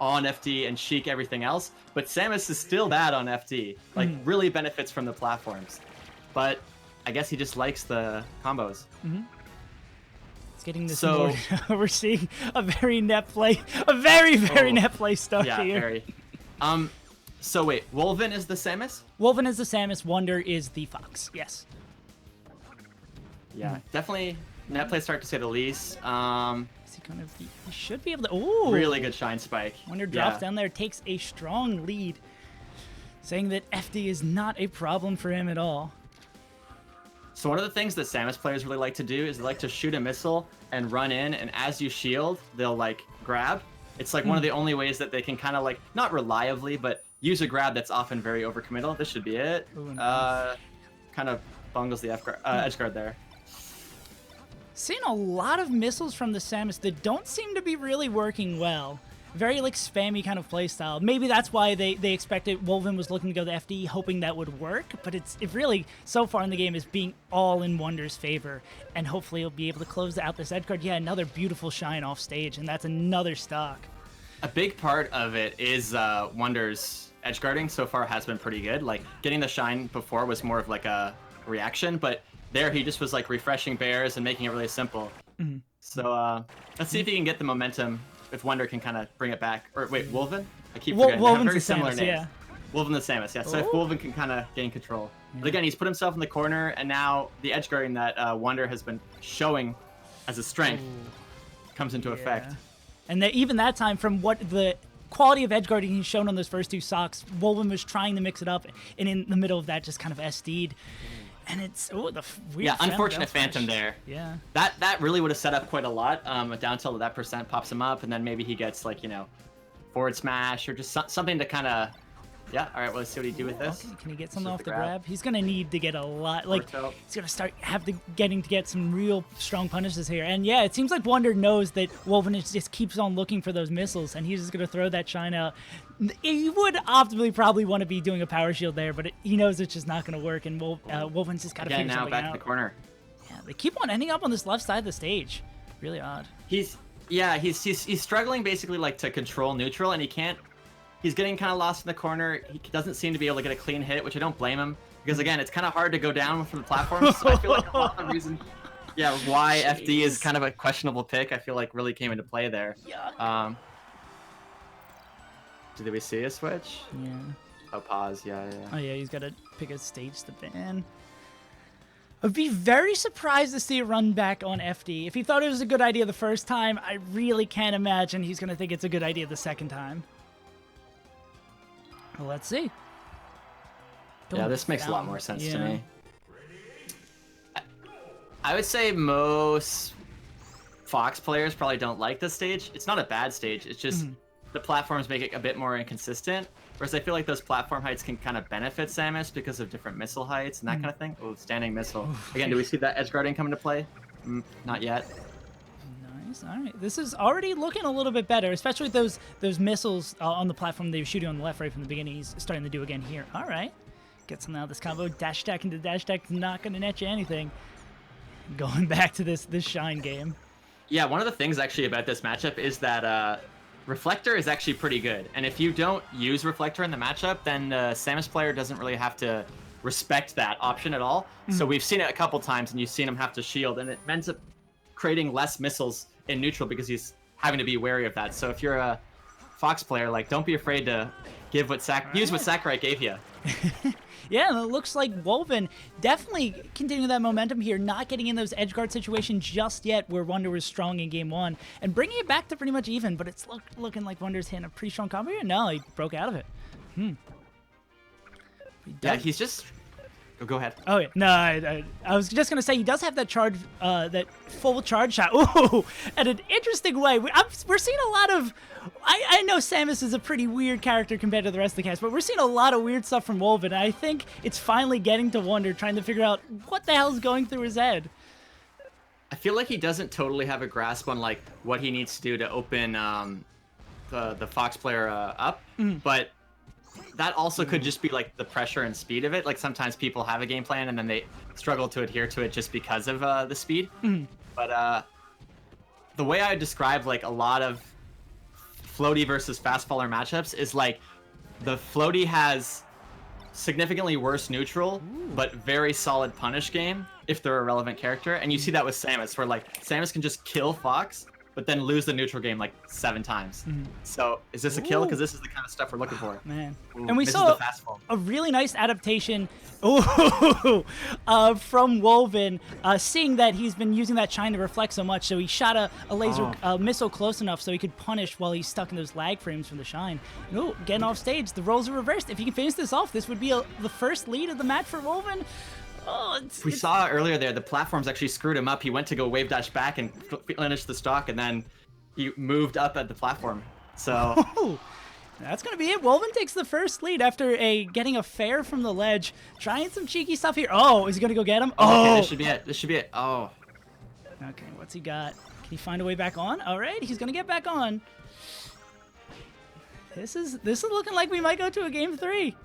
on FD and Sheik everything else, but Samus is still bad on FD. Like, really benefits from the platforms. But I guess he just likes the combos. It's getting this more. We're seeing a very net play, a very net play start here. Yeah, very. So wait, Wolven is the Samus? Wolven is the Samus, Wonder is the Fox, yes. Yeah, definitely net play start to say the least. Is he he should be able to, ooh! Really good shine spike. Wonder drops down there, takes a strong lead, saying that FD is not a problem for him at all. So one of the things that Samus players really like to do is they like to shoot a missile and run in, and as you shield, they'll like grab. It's like one of the only ways that they can kind of like, not reliably, but use a grab that's often very overcommittal. This should be it. Ooh, kind of bungles the edge guard there. Seeing a lot of missiles from the Samus that don't seem to be really working well. Very like spammy kind of playstyle. Maybe that's why they expected Wolven was looking to go to FD, hoping that would work. But it really, so far in the game, is being all in Wonder's favor. And hopefully he'll be able to close out this edge guard. Yeah, another beautiful shine off stage, and that's another stock. A big part of it is Wonder's edge guarding so far has been pretty good. Like, getting the shine before was more of like a reaction, but there he just was like refreshing bears and making it really simple. So let's see if he can get the momentum. If Wonder can kind of bring it back. Or wait, Wolven? I keep forgetting. They have very similar names. Yeah. Wolven the Samus, yeah. So if Wolven can kind of gain control. Yeah. But again, he's put himself in the corner, and now the edge guarding that Wonder has been showing as a strength comes into effect. And even that time, from what the quality of edge guarding he's shown on those first two socks, Wolven was trying to mix it up, and in the middle of that, just kind of SD'd. And it's the weird unfortunate phantom there. Yeah, that really would have set up quite a lot. A down tilt of that percent pops him up, and then maybe he gets like forward smash or just something to kind of. Yeah, all right. Well, let's see what he do with this. Okay. Can he get something off the grab? He's gonna need to get a lot. Like he's gonna start getting to get some real strong punishes here. And yeah, it seems like Wonder knows that Wolven just keeps on looking for those missiles, and he's just gonna throw that shine out. He would optimally probably want to be doing a power shield there, but he knows it's just not gonna work. And Wolven's just gotta figure something out. Now back in the corner. Yeah, they keep on ending up on this left side of the stage. Really odd. He's struggling basically like to control neutral, and he can't. He's getting kind of lost in the corner. He doesn't seem to be able to get a clean hit, which I don't blame him. Because again, it's kind of hard to go down from the platform. So I feel like a lot of the reason, why FD is kind of a questionable pick, I feel like really came into play there. Did we see a switch? Yeah. Oh, pause. Yeah. Oh yeah, he's got to pick a stage to ban. I'd be very surprised to see it run back on FD. If he thought it was a good idea the first time, I really can't imagine he's going to think it's a good idea the second time. Well, let's see. Yeah, this makes a lot more sense to me. I would say most Fox players probably don't like this stage. It's not a bad stage. It's just the platforms make it a bit more inconsistent. Whereas I feel like those platform heights can kind of benefit Samus because of different missile heights and that kind of thing. Oh, standing missile. Again, do we see that edge guarding come into play? Not yet. All right, this is already looking a little bit better, especially with those missiles on the platform they were shooting on the left right from the beginning. He's starting to do again here. All right, gets him out of this combo. Dash attack into dash attack, not going to net you anything. Going back to this shine game. Yeah, one of the things actually about this matchup is that Reflector is actually pretty good, and if you don't use Reflector in the matchup, then the Samus player doesn't really have to respect that option at all. So we've seen it a couple times, and you've seen him have to shield, and it ends up creating less missiles in neutral because he's having to be wary of that. So if you're a Fox player, like, don't be afraid to give use what Sakurai gave you. Yeah, and it looks like Wolven definitely continuing that momentum here, not getting in those edge guard situations just yet where Wonder was strong in game one, and bringing it back to pretty much even, but it's looking like Wonder's hitting a pretty strong combo here. No, he broke out of it. Yeah, he's just... Go ahead. Oh, yeah. No, I was just going to say, he does have that charge, that full charge shot. Ooh, and an interesting way. We're seeing a lot of... I know Samus is a pretty weird character compared to the rest of the cast, but we're seeing a lot of weird stuff from Wolven. I think it's finally getting to Wonder, trying to figure out what the hell is going through his head. I feel like he doesn't totally have a grasp on like what he needs to do to open the Fox player up, but... That also could just be like the pressure and speed of it. Like sometimes people have a game plan and then they struggle to adhere to it just because of the speed. But the way I would describe like a lot of floaty versus fast faller matchups is like the floaty has significantly worse neutral, but very solid punish game if they're a relevant character. And you see that with Samus, where like Samus can just kill Fox, but then lose the neutral game like 7 times. So is this a kill? Because this is the kind of stuff we're looking for. Man. Ooh, And we this saw is the fast fall. a really nice adaptation from Wolven, seeing that he's been using that shine to reflect so much. So he shot a laser missile close enough so he could punish while he's stuck in those lag frames from the shine. Oh, getting off stage. The roles are reversed. If he can finish this off, this would be the first lead of the match for Wolven. Oh, We saw earlier there, the platforms actually screwed him up. He went to go wave dash back and finish the stock, and then he moved up at the platform. So Oh, that's going to be it. Wolven takes the first lead after getting a fair from the ledge. Trying some cheeky stuff here. Oh, is he going to go get him? Oh, okay, this should be it. This should be it. Oh. Okay, what's he got? Can he find a way back on? All right, he's going to get back on. This is looking like we might go to a game 3.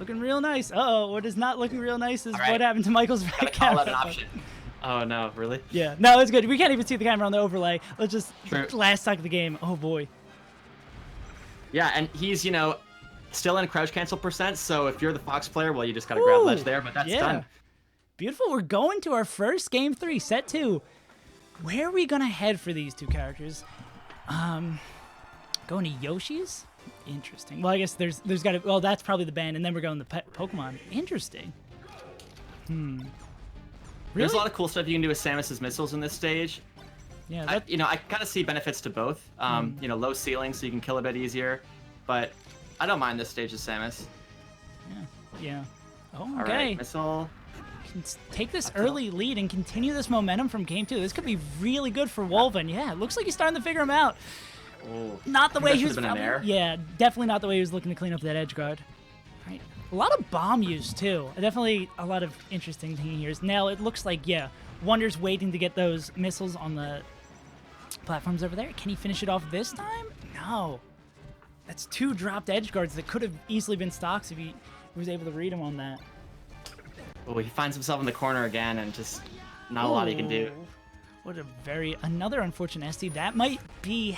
Looking real nice. Uh-oh, what is not looking real nice is what happened to Michael's back Gotta call camera. that an option. Oh no, really? Yeah, no, it's good. We can't even see the camera on the overlay. Let's just True. last talk of the game. Oh boy. Yeah, and he's, you know, still in crouch cancel percent, so if you're the Fox player, well, you just gotta grab ledge there, but that's done. Beautiful. We're going to our first game 3, set 2. Where are we gonna head for these 2 characters? Going to Yoshi's? Interesting. Well, I guess there's got to. Well, that's probably the band, and then we're going to Pokemon. Interesting. Really? There's a lot of cool stuff you can do with Samus's missiles in this stage. Yeah. I kind of see benefits to both. You know, low ceiling, so you can kill a bit easier, but I don't mind this stage of Samus. Yeah. Oh, All okay. right, missile. Can take this early lead and continue this momentum from game 2. This could be really good for Wolven. Yeah, it looks like he's starting to figure him out. Oh, Not the way he was. been an air. Yeah, definitely not the way he was looking to clean up that edge guard. Right. A lot of bomb use too. Definitely a lot of interesting thing here. Now it looks like Wonder's waiting to get those missiles on the platforms over there. Can he finish it off this time? No. That's 2 dropped edge guards that could have easily been stocks if he was able to read them on that. Oh, he finds himself in the corner again, and just not a lot he can do. What another unfortunate SD. That might be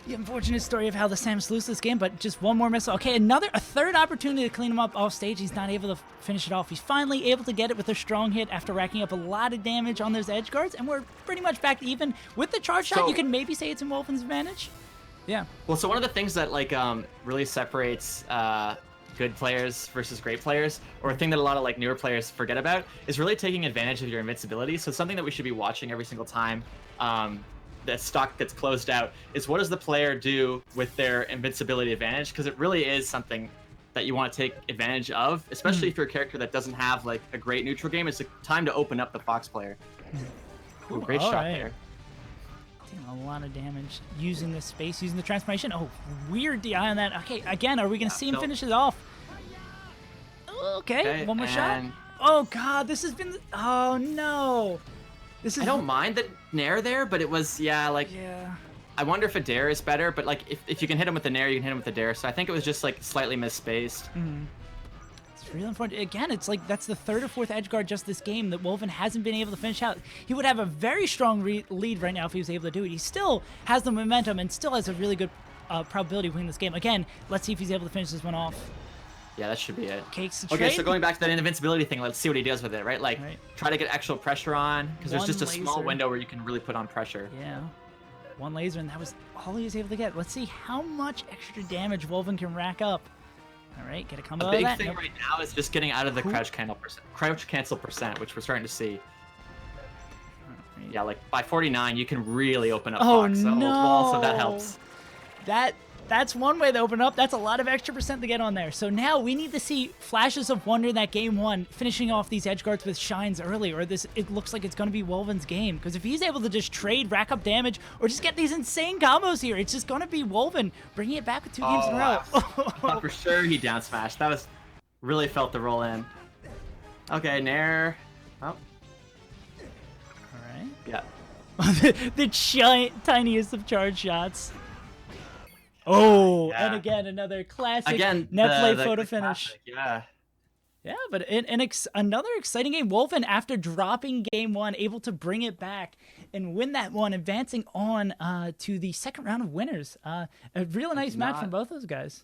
the unfortunate story of how the Samus lose this game, but just one more missile. Okay, a third opportunity to clean him up off stage. He's not able to finish it off. He's finally able to get it with a strong hit after racking up a lot of damage on those edge guards, and we're pretty much back to even. With the charge shot, you can maybe say it's in Wolfen's advantage. Yeah. Well, so one of the things that like really separates good players versus great players, or a thing that a lot of like newer players forget about, is really taking advantage of your invincibility. So something that we should be watching every single time the stock gets closed out is what does the player do with their invincibility advantage, because it really is something that you want to take advantage of, especially if you're a character that doesn't have like a great neutral game. It's a time to open up the Fox player. Ooh, great shot there. A lot of damage using this space, using the transformation. Oh, weird DI on that. Okay, again, are we going to see him finish it off? Okay, one more shot. Oh, God, this has been... Oh, no. I don't mind the nair there, but it was, I wonder if a dare is better, but like if you can hit him with the nair, you can hit him with the dare. So I think it was just like slightly misspaced. It's really unfortunate. Again, it's like that's the 3rd or 4th edge guard just this game that Wolven hasn't been able to finish out. He would have a very strong lead right now if he was able to do it. He still has the momentum and still has a really good probability of winning this game. Again, let's see if he's able to finish this one off. Yeah, that should be it. Okay, so going back to that invincibility thing, let's see what he does with it, right? Like, try to get actual pressure on, because there's just a small window where you can really put on pressure. Yeah. One laser, and that was all he was able to get. Let's see how much extra damage Wolven can rack up. All right, get a combo. The big thing right now is just getting out of the crouch cancel percent, which we're starting to see. Yeah, like by 49, you can really open up Fox. So that helps. That's one way to open up. That's a lot of extra percent to get on there. So now we need to see flashes of wonder in that game 1, finishing off these edge guards with shines early, or it looks like it's going to be Wolven's game. Because if he's able to just trade, rack up damage, or just get these insane combos here, it's just going to be Wolven bringing it back with 2 games in a row. I thought for sure he down smashed. That was really felt the roll in. Okay, nair. Oh. All right. Yeah. the tiniest of charge shots. Oh, and again, another classic net play photo finish. Classic, yeah. Yeah, but another exciting game. Wolven, after dropping game one, able to bring it back and win that one, advancing on to the second round of winners. A really nice match from both those guys.